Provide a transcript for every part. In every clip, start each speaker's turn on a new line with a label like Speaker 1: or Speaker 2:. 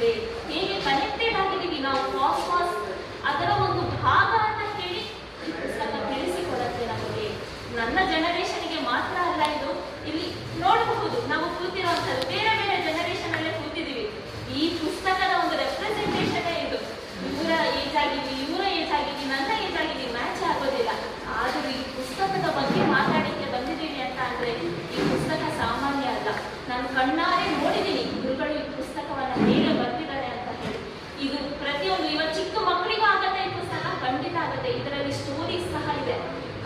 Speaker 1: ಆಗಿದೆ, ಹೇಗೆ ಕನೆಕ್ಟೆಡ್ ಆಗಿದ್ದೀವಿ ನಾವು ಕಾಸ್ಮಾಸ್, ಅದರ ಒಂದು ಭಾಗ ಅಂತ ಹೇಳಿ ಈ ಪುಸ್ತಕ ತಿಳಿಸಿಕೊಡುತ್ತೆ ನಮಗೆ. ನನ್ನ ಜನರೇಷನ್ಗೆ ಮಾತ್ರ ಅಲ್ಲ, ಇದು ಇಲ್ಲಿ ನೋಡಬಹುದು ನಾವು ಕೂತಿರುವಂಥದ್ದು ಬೇರೆ ಬೇರೆ ಜನರೇಷನ್ ಅಲ್ಲೇ ಕೂತಿದ್ದೀವಿ. ಈ ಪುಸ್ತಕದ ಒಂದು ರೆಪ್ರೆಸೆಂಟೇಷನ್ ಇದು. ಇವರ ಏಜ್ ಆಗಿದ್ವಿ, ಇವರ ಏಜ್ ಆಗಿದ್ವಿ, ನನ್ನ ಏಜ್ ಆಗಿದ್ವಿ, ಮ್ಯಾಚ್ ಆಗೋದಿಲ್ಲ. ಆದರೂ ಈ ಪುಸ್ತಕದ ಬಗ್ಗೆ ಮಾತಾಡಲಿಕ್ಕೆ ಬಂದಿದ್ದೀವಿ ಅಂತ ಅಂದ್ರೆ ಈ ಪುಸ್ತಕ ಸಾಮಾನ್ಯ ಅಲ್ಲ. ನಾನು ಕಣ್ಣಾರೆ ನೋಡಿದ್ದೀನಿ ಗುರುಗಳು ಈ ಪುಸ್ತಕವನ್ನು ಹೇಗೆ ಬರ್ತಿದ್ದಾರೆ ಅಂತ ಹೇಳಿ. ಇದು ಪ್ರತಿಯೊಂದು ಇವತ್ತು ಚಿಕ್ಕ ಮಕ್ಕಳಿಗೂ ಆಗತ್ತೆ, ಈ ಪುಸ್ತಕ ಖಂಡಿತ ಆಗುತ್ತೆ. ಇದರಲ್ಲಿ ಸ್ಟೋರೀಸ್ ಸಹ ಇದೆ.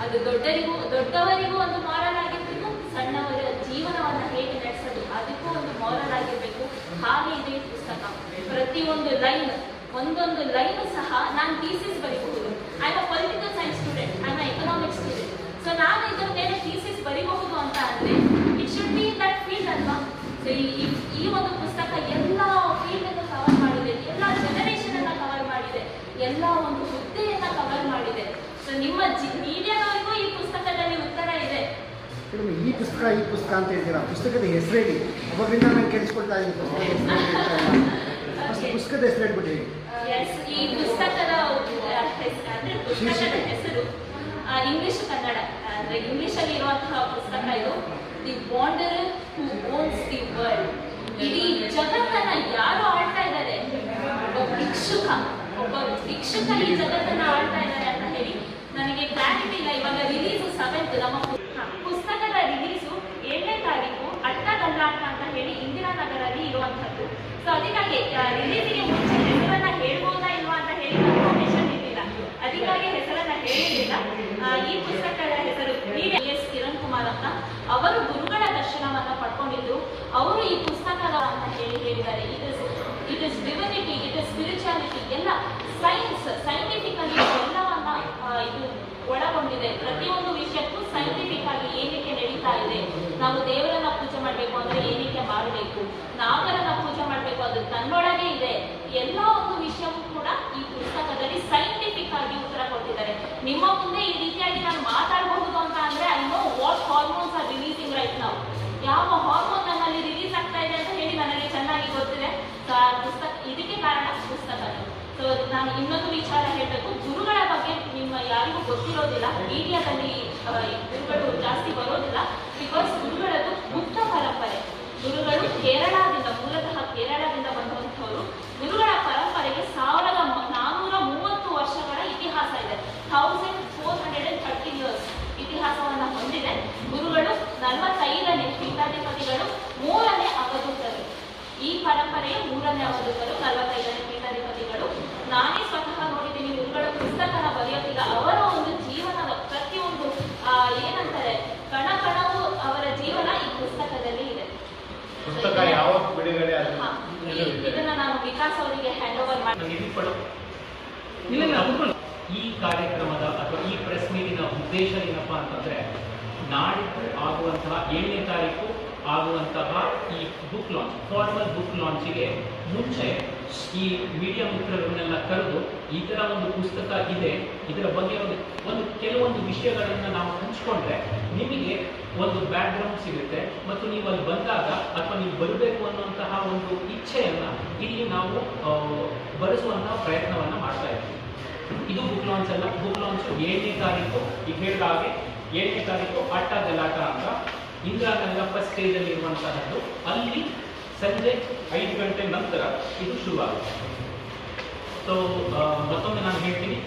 Speaker 1: ಅದು ದೊಡ್ಡವರಿಗೂ ಒಂದು ಮಾರಲ್ ಆಗಿರ್ಬೇಕು, ಸಣ್ಣವರ ಜೀವನವನ್ನ ಹೇಗೆ ನಡೆಸೋದು ಅದಕ್ಕೂ ಒಂದು ಮಾರಲ್ ಆಗಿರ್ಬೇಕು. ಹಾಗೆ ಇದೆ ಈ ಪುಸ್ತಕ. ಪ್ರತಿಯೊಂದು ಲೈನ್, ಒಂದೊಂದು ಲೈನ್ ಸಹ ನಾನು ಥೀಸಿಸ್ ಬರೀಬಹುದು. I am a political science student, I am a economics student. So ನಾನು ಇದರ ಮೇಲೆ ಥೀಸಿಸ್ ಬರೀಬಹುದು ಅಂತ ಅಂದ್ರೆ it should be in that field ಅಲ್ವಾ. ಸೊ ಈ ಒಂದು ಪುಸ್ತಕ ಎಲ್ಲ ಫೀಲ್ಡ್ ಅನ್ನು ಕವರ್ ಮಾಡಿದೆ, ಎಲ್ಲ ಜನರೇಷನ್ ಅನ್ನ ಕವರ್ ಮಾಡಿದೆ, ಎಲ್ಲ ಒಂದು ಹುದ್ದೆಯನ್ನ ಕವರ್ ಮಾಡಿದೆ. ಸೊ ನಿಮ್ಮ ಮೀಡಿಯಾದವರಿಗೂ ಈ ಪುಸ್ತಕದಲ್ಲಿ ಉತ್ತರ ಇದೆ.
Speaker 2: ಈ ಪುಸ್ತಕ ಅಂತ ಹೇಳ್ತೀರಾ, ಪುಸ್ತಕದ ಹೆಸರೇಳಿ ಒಬ್ಬರಿಂದ ನಾನು ಕೇಳಿಸ್ಕೊಳ್ತಾ ಇದ್ದೀನಿ. ಪುಸ್ತಕದ ಹೆಸರು ಹೇಳ್ಬಿಟ್ಟು.
Speaker 1: ಈ ಪುಸ್ತಕದ ಹೆಸರು ಇಂಗ್ಲಿಷ್ ಕನ್ನಡ ಅಂದ್ರೆ ಇಂಗ್ಲಿಷ್ ಅಲ್ಲಿ ಇರುವಂತಹ ಪುಸ್ತಕ ಇದು. The Wanderer who owns the world. ಇಡೀ ಜಗತ್ತನ್ನ ಯಾರು ಆಳ್ತಾ ಇದ್ದಾರೆ? ಒಬ್ಬ ಭಿಕ್ಷುಕ ಈ ಜಗತ್ತನ್ನ ಆಳ್ತಾ ಇದ್ದಾರೆ ಅಂತ ಹೇಳಿ ನನಗೆ ಕ್ಲಾರಿಟಿ ಇಲ್ಲ. ಇವಾಗ ರಿಲೀಸು 7th, ನಮ್ಮ ಪುಸ್ತಕದ ರಿಲೀಸು 7ನೇ ತಾರೀಕು ಅಟ್ಟಗಲ್ಲಾಟ ಅಂತ ಹೇಳಿ ಇಂದಿರಾನಗರಲ್ಲಿ ಇರುವಂತದ್ದು. ಸೊ ಅದಕ್ಕಾಗಿ ರಿಲೀಸಿಗೆ ಮುಂಚೆ ಹೆಸರನ್ನ ಹೇಳ್ಬೋದಾ ಇಲ್ವಾ ಅಂತ ಹೇಳಿ ಕನ್ಫರ್ಮೇಶನ್ ಇರಲಿಲ್ಲ, ಅದಕ್ಕಾಗಿ ಹೆಸರನ್ನ ಹೇಳಿರಲಿಲ್ಲ. ಈ ಪುಸ್ತಕದ ಹೆಸರು ಎಸ್ ಕಿರಣ್ ಕುಮಾರ್ ಅಂತ. ಅವರು ಗುರುಗಳ ದರ್ಶನವನ್ನ ಪಡ್ಕೊಂಡಿದ್ರು. ಅವರು ಈ ಪುಸ್ತಕದ ಅಂತ ಹೇಳಿದ್ದಾರೆ. It is divinity, it is spirituality, ಎಲ್ಲ ಸೈಂಟಿಫಿಕಲಿ ಎಲ್ಲವನ್ನ ಇದು ಒಳಗೊಂಡಿದೆ. ಪ್ರತಿಯೊಂದು ವಿಷಯಕ್ಕೂ ಸೈಂಟಿಫಿಕ್ ಆಗಿ ಏನಕ್ಕೆ ನಡೀತಾ ಇದೆ, ನಾವು ದೇವರನ್ನ ಪೂಜೆ ಮಾಡಬೇಕು ಅಂದ್ರೆ ಏನಕ್ಕೆ ಮಾಡಬೇಕು, ನಾಗರನ್ನ ಪೂಜೆ ಮಾಡಬೇಕು ಅದು ತನ್ನೊಳಗೆ ಇದೆ. ಎಲ್ಲ ಒಂದು ವಿಷಯವೂ ಕೂಡ ಈ ಪುಸ್ತಕದಲ್ಲಿ ಸೈಂಟಿಫಿಕ್ ಆಗಿ ಉತ್ತರ ಕೊಟ್ಟಿದ್ದಾರೆ. ನಿಮ್ಮ ಮುಂದೆ ಈ ರೀತಿಯಾಗಿ ನಾನು ಮಾತಾಡಬಹುದು ಅಂತ ಅಂದ್ರೆ I know what hormones R releasing right now. ಯಾವ ಹಾರ್ಮೋನ್ ನನ್ನಲ್ಲಿ ರಿಲೀಸ್ ಆಗ್ತಾ ಇದೆ ಅಂತ ಹೇಳಿ ನನಗೆ ಚೆನ್ನಾಗಿ ಗೊತ್ತಿದೆ. ಪುಸ್ತಕ ಇದಕ್ಕೆ ಕಾರಣ ಪುಸ್ತಕಗಳು. ಸೊ ನಾನು ಇನ್ನೊಂದು ವಿಚಾರ ಹೇಳಬೇಕು, ಗುರುಗಳ ಬಗ್ಗೆ ನಿಮ್ಮ ಯಾರಿಗೂ ಗೊತ್ತಿರೋದಿಲ್ಲ. ಮೀಡಿಯಾದಲ್ಲಿ ಗುರುಗಳು ಜಾಸ್ತಿ ಬರೋದಿಲ್ಲ. ಬಿಕಾಸ್ ಗುರುಗಳದ್ದು ಬುದ್ಧ ಪರಂಪರೆ. ಗುರುಗಳು ಕೇರಳದಿಂದ, ಮೂಲತಃ ಕೇರಳದಿಂದ ಬಂದಂಥವರು. ಗುರುಗಳ ಪರಂಪರೆಗೆ 1430 ವರ್ಷಗಳ ಇತಿಹಾಸ ಇದೆ. 1430 years ಇತಿಹಾಸವನ್ನು ಹೊಂದಿದೆ. ಗುರುಗಳು 45ನೇ ಪೀಠಾಧಿಪತಿಗಳು, 3ನೇ ಅವಧೂತರು. ಈ ಪರಂಪರೆಯ 3ನೇ ಅವಧೂತರು, 45ನೇ ಪೀಠಾಧಿಪತಿಗಳು. ನಾನೇ ಸ್ವತಃ ನೋಡಿದ್ದೀನಿ ಗುರುಗಳ ಪುಸ್ತಕನ ಬರೆಯೋದಿಲ್ಲ. ಅವರ ಒಂದು ಜೀವನದ ಪ್ರತಿಯೊಂದು ಏನಂತಾರೆ ಕಣಕಣವು ಅವರ ಜೀವನ ಈ ಪುಸ್ತಕದಲ್ಲಿ ಇದೆ. ಇದನ್ನ ನಾನು ವಿಕಾಸ್ ಅವರಿಗೆ ಹ್ಯಾಂಡ್ ಓವರ್ ಮಾಡಿ.
Speaker 3: ಈ ಕಾರ್ಯಕ್ರಮದ ಅಥವಾ ಈ ಪ್ರೆಸ್ ಮೀಟಿನ ಉದ್ದೇಶ ಏನಪ್ಪಾ ಅಂತಂದ್ರೆ, ನಾಡಿದ್ದು ಆಗುವಂತಹ 7ನೇ ತಾರೀಕು ಆಗುವಂತಹ ಈ ಬುಕ್ ಲಾಂಚ್, ಫಾರ್ಮಲ್ ಬುಕ್ ಲಾಂಚಿಗೆ ಮುಂಚೆ ಈ ಮೀಡಿಯಾ ಮಿತ್ರರನ್ನೆಲ್ಲ ಕರೆದು ಈ ಥರ ಒಂದು ಪುಸ್ತಕ ಇದೆ, ಇದರ ಬಗ್ಗೆ ಒಂದು ಕೆಲವೊಂದು ವಿಷಯಗಳನ್ನು ನಾವು ಹಂಚ್ಕೊಂಡ್ರೆ ನಿಮಗೆ ಒಂದು ಬ್ಯಾಕ್ಗ್ರೌಂಡ್ ಸಿಗುತ್ತೆ. ಮತ್ತು ನೀವು ಅಲ್ಲಿ ಬಂದಾಗ ಅಥವಾ ನೀವು ಬರಬೇಕು ಅನ್ನುವಂತಹ ಒಂದು ಇಚ್ಛೆಯನ್ನು ಇಲ್ಲಿ ನಾವು ಬರೆಸುವಂತಹ ಪ್ರಯತ್ನವನ್ನು ಮಾಡ್ತಾ ಇದ್ದೀವಿ. ಇದು ಬುಕ್ ಲಾಂಚ್ ಅಲ್ಲ. ಬುಕ್ ಲಾಂಚ್ 7ನೇ ತಾರೀಕು, ಈಗ ಹೇಳಿದ ಹಾಗೆ 7ನೇ ತಾರೀಕು ಅಟ್ಟ ಗಲಾಟ ಅಂತ ಇಂದಿರಾನಗರ ಫಸ್ಟ್ ಸ್ಟೇಜಲ್ಲಿ ಇರುವಂತಹದ್ದು. ಅಲ್ಲಿ ಸಂಜೆ 5 ಗಂಟೆ ನಂತರ ಇದು ಶುರುವಾಗುತ್ತೆ. ಸೊ ಮತ್ತೊಮ್ಮೆ ನಾನು ಹೇಳ್ತೀನಿ,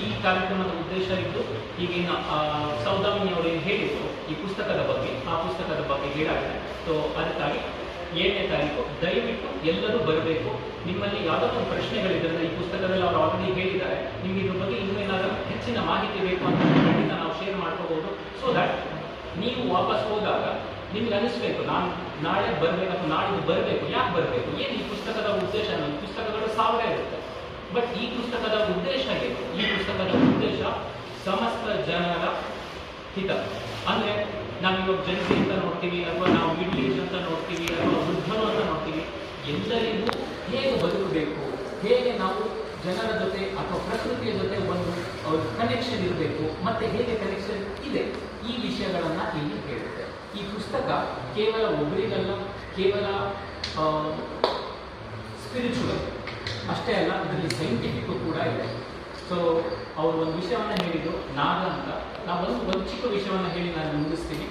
Speaker 3: ಈ ಕಾರ್ಯಕ್ರಮದ ಉದ್ದೇಶ ಇದ್ದು ಈಗಿನ ಸೌದಾಮಿನಿ ಅವರು ಏನು ಹೇಳಿದ್ರು ಈ ಪುಸ್ತಕದ ಬಗ್ಗೆ, ಆ ಪುಸ್ತಕದ ಬಗ್ಗೆ ಹೇಳಾಗಿದೆ. ಸೊ ಅದಕ್ಕಾಗಿ 7ನೇ ತಾರೀಕು ದಯವಿಟ್ಟು ಎಲ್ಲರೂ ಬರಬೇಕು. ನಿಮ್ಮಲ್ಲಿ ಯಾವುದೋ ಒಂದು ಪ್ರಶ್ನೆಗಳಿದ್ರೆ ಈ ಪುಸ್ತಕದಲ್ಲಿ ಅವರು ಆಲ್ರೆಡಿ ಹೇಳಿದ್ದಾರೆ, ನಿಮಗೆ ಇದ್ರ ಬಗ್ಗೆ ಇನ್ನೂ ಏನಾದರೂ ಹೆಚ್ಚಿನ ಮಾಹಿತಿ ಬೇಕು ಅಂತ ಖಂಡಿತ ನಾವು ಶೇರ್ ಮಾಡ್ಕೋಬಹುದು. ಸೊ ದಟ್ ನೀವು ವಾಪಸ್ ಹೋದಾಗ ನಿಮ್ಗೆ ಅನಿಸ್ಬೇಕು ನಾನು ನಾಳೆ ಬರಬೇಕು ಅಥವಾ ನಾಡಿದ್ದು ಬರಬೇಕು. ಯಾಕೆ ಬರಬೇಕು, ಏನು ಈ ಪುಸ್ತಕದ ಉದ್ದೇಶ? ಪುಸ್ತಕಗಳು 1000 ಇರುತ್ತೆ, ಬಟ್ ಈ ಪುಸ್ತಕದ ಉದ್ದೇಶ ಏನು? ಈ ಪುಸ್ತಕದ ಉದ್ದೇಶ ಸಮಸ್ತ ಜನರ ಹಿತ. ಅಂದರೆ ನಾವಿವಾಗ ಜನತೆ ಅಂತ ನೋಡ್ತೀವಿ, ಅಥವಾ ನಾವು ಮಿಡ್ಲ್ ಏಜ್ ಅಂತ ನೋಡ್ತೀವಿ, ಅಥವಾ ವೃದ್ಧರು ಅಂತ ನೋಡ್ತೀವಿ. ಎಲ್ಲರಿಗೂ ಹೇಗೆ ಬದುಕಬೇಕು, ಹೇಗೆ ನಾವು ಜನರ ಜೊತೆ ಅಥವಾ ಪ್ರಕೃತಿಯ ಜೊತೆ ಒಂದು ಕನೆಕ್ಷನ್ ಇರಬೇಕು, ಮತ್ತು ಹೇಗೆ ಕನೆಕ್ಷನ್ ಇದೆ, ಈ ವಿಷಯಗಳನ್ನು ಇಲ್ಲಿ ಹೇಳುತ್ತೆ. ಈ ಪುಸ್ತಕ ಕೇವಲ ಒಬ್ಬರಿಗಲ್ಲ, ಕೇವಲ ಸ್ಪಿರಿಚುವಲ್ ಅಷ್ಟೇ ಅಲ್ಲ, ಇದರಲ್ಲಿ ಸೈಂಟಿಫಿಕ್ ಕೂಡ ಇದೆ. ಸೊ ಅವರು ಒಂದು ವಿಷಯವನ್ನು ಹೇಳಿದರು, ನಾಗ ಅಂತ. ನಾವು ಒಂದು ಚಿಕ್ಕ ವಿಷಯವನ್ನು ಹೇಳಿ ನಾನು ಮುಗಿಸ್ತೀನಿ.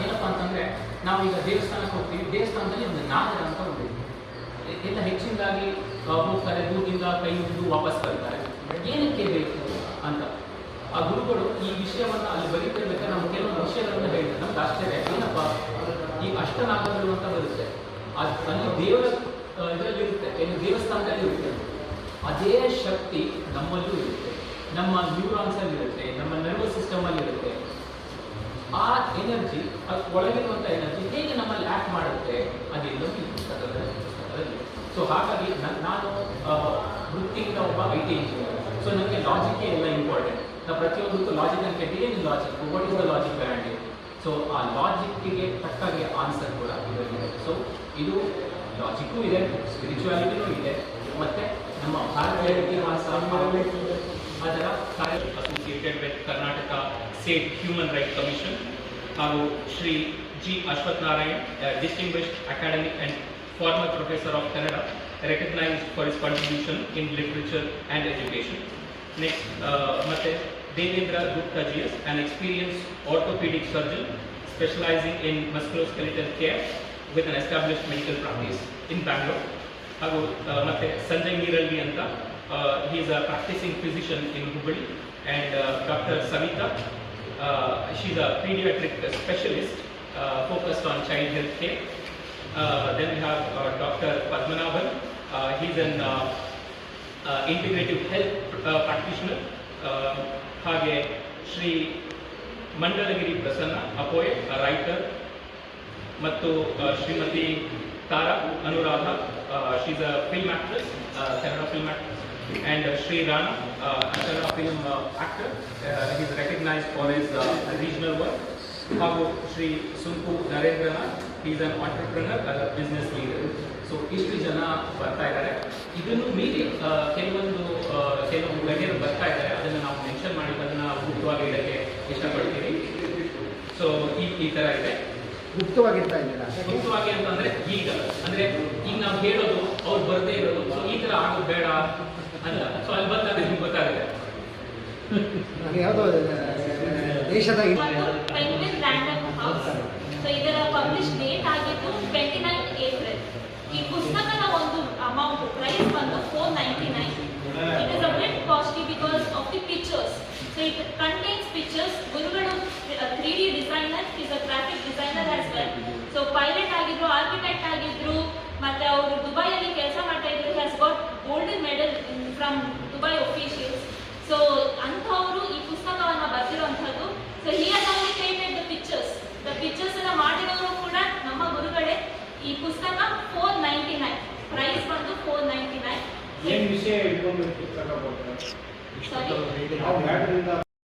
Speaker 3: ಏನಪ್ಪ ಅಂತಂದರೆ, ನಾವೀಗ ದೇವಸ್ಥಾನಕ್ಕೆ ಹೋಗ್ತೀವಿ, ದೇವಸ್ಥಾನದಲ್ಲಿ ಒಂದು ನಾಗರ ಅಂತ ಒಂದು ಎಲ್ಲ ಹೆಚ್ಚಿನದಾಗಿ ಹೋಗ್ತಾರೆ, ದೂರದಿಂದ ಕೈ ಮುಗಿದು ವಾಪಸ್ ಬರ್ತಾರೆ. ಏನಕ್ಕೆ ಬೇಕು ಅಂತ ಆ ಗುರುಗಳು ಈ ವಿಷಯವನ್ನು ಅಲ್ಲಿ ಬರೀತಿರ್ಬೇಕಾದ್ರೆ ನಾವು ಕೆಲವೊಂದು ವಿಷಯಗಳನ್ನು ಹೇಳಿದ್ರೆ ನಮ್ಗೆ ಆಶ್ಚರ್ಯ. ಏನಪ್ಪ, ಈ ಅಷ್ಟನಾಗಗಳು ಅಂತ ಬರುತ್ತೆ, ಅಲ್ಲಿ ದೇವರ ಇದರಲ್ಲಿ ಇರುತ್ತೆ, ಏನು ದೇವಸ್ಥಾನದಲ್ಲಿ ಇರುತ್ತೆ. ಅದೇ ಶಕ್ತಿ ನಮ್ಮಲ್ಲೂ ಇರುತ್ತೆ, ನಮ್ಮ ನ್ಯೂರಾನ್ಸಲ್ಲಿ ಇರುತ್ತೆ, ನಮ್ಮ ನರ್ವಸ್ ಸಿಸ್ಟಮಲ್ಲಿ ಇರುತ್ತೆ. ಆ ಎನರ್ಜಿ, ಅದು ಒಳಗಿರುವಂಥ ಎನರ್ಜಿ ಹೇಗೆ ನಮ್ಮಲ್ಲಿ ಆ್ಯಕ್ಟ್ ಮಾಡುತ್ತೆ ಅದೆಲ್ಲವೂ ಈ ಪುಸ್ತಕದಲ್ಲಿ. ಸೊ ಹಾಗಾಗಿ ನಾನು ವೃತ್ತಿಯಿಂದ ಒಬ್ಬ IT ಇಂಜಿನಿಯರ್. ಸೊ ನನಗೆ ಲಾಜಿಕ್ ಎಲ್ಲ ಇಂಪಾರ್ಟೆಂಟ್. ನಾವು ಪ್ರತಿಯೊಂದಕ್ಕೂ ಲಾಜಿಕ್ ಅಂತ ಕೇಳಿ, ಏನು logic, what is the logic band. So ಆ ಲಾಜಿಕ್ಕಿಗೆ ತಕ್ಕಾಗೆ ಆನ್ಸರ್ ಕೂಡ ಇದರಲ್ಲಿದೆ. ಸೊ ಇದು ಲಾಜಿಕ್ಕು ಇದೆ, ಸ್ಪಿರಿಚುಯಾಲಿಟಿನೂ ಇದೆ, ಮತ್ತು ನಮ್ಮ ಭಾರತೀಯ ಇತಿಹಾಸ ಅದರ ಕಾರ್ಯ associated with Karnataka state human right commission ಹಾಗೂ Shri G. Ashwath Narayan, distinguished academic and former professor of Kannada, recognized for his contribution in literature and education. Next, Mate Devendra Gupta GS, an experienced orthopedic surgeon specializing in musculoskeletal care with an established medical practice in Bangalore. Hagu Mate Sanjay Miralli anta, he is a practicing physician in Hubballi, and Dr. Savita, she is a pediatric specialist focused on child health care. Then we have Dr. Padmanabhan, he is an integrative health practitioner. Hage Shri Mandalagiri Prasanna, a poet, a writer. Mattu Srimati Tara Anuradha, she is a film actress, Kannada film actress. And Shri Rana, a Kannada film actor, he is recognized for his regional work. ಹಾಗೂ Shri Sunku Narendranath, he is an entrepreneur, a business leader. So ಇಷ್ಟು ಜನ ಬರ್ತಾ ಇದ್ದಾರೆ. ಇದನ್ನು ಮೀರಿ ಕೆಲವು ಗಣ್ಯರು ಬರ್ತಾ ಇದ್ದಾರೆ. ಅದನ್ನು ನಾವು ಮೆನ್ಷನ್ ಮಾಡಿ ಅದನ್ನು ಗುಪ್ತವಾಗಿ ಇಡಕ್ಕೆ ಇಷ್ಟಪಡ್ತೀವಿ. ಸೊ ಈ ಥರ ಇದೆ.
Speaker 2: ಗುಪ್ತವಾಗಿರ್ತಾ ಇದ್ದೀರಾ?
Speaker 3: ಗುಪ್ತವಾಗಿ ಅಂತಂದರೆ ಈಗ ನಾವು ಹೇಳೋದು ಅವ್ರು ಬರದೇ ಇರೋದು. ಸೊ ಈ ಥರ ಆಗೋದು ಬೇಡ ಅಲ್ಲ. ಸೊ ಅಲ್ಲಿ ಬಂದಾಗ ನಿಮ್ಗೆ ಗೊತ್ತಾಗುತ್ತೆ.
Speaker 2: ಯಾವುದೋ ದೇಶದ
Speaker 1: ಪೆಂಗ್ವಿನ್ ರ್ಯಾಂಡಮ್ ಹೌಸ್. ಸೊ ಇದರ ಪಬ್ಲಿಷ್ ಡೇಟ್ ಆಗಿದ್ದು 29 ಏಪ್ರಿಲ್. ಈ ಪುಸ್ತಕದ ಒಂದು ಅಮೌಂಟ್ ಪ್ರೈಸ್ ಬಂದು $499. It is a bit costly because of the pictures. So it contains pictures. ಗುರುಗಳು 3D designer, he is a graphic designer as well. So pilot ಆಗಿದ್ರು, architect ಆಗಿದ್ರು, ಮತ್ತೆ ಅವರು ದುಬೈಯಲ್ಲಿ ಕೆಲಸ ಮಾಡ್ತಾ ಇದ್ರು. He has got golden medal from Dubai officials. So ಅಂಥವರು ಈ ಪುಸ್ತಕವನ್ನು ಬರೆದಿರುವಂಥದ್ದು. So he has only created the pictures. The pictures ಅನ್ನ ಮಾಡಿರೋರು ಕೂಡ ನಮ್ಮ ಗುರುಗಳೇ. ಈ ಪುಸ್ತಕ $499, ಪ್ರೈಸ್ ಬಂದು $499.
Speaker 4: ಏನು ವಿಷಯ ಇಟ್ಕೊಂಡು ಪುಸ್ತಕ ಬರ್ತಾರೆ?
Speaker 1: ಸಾರಿ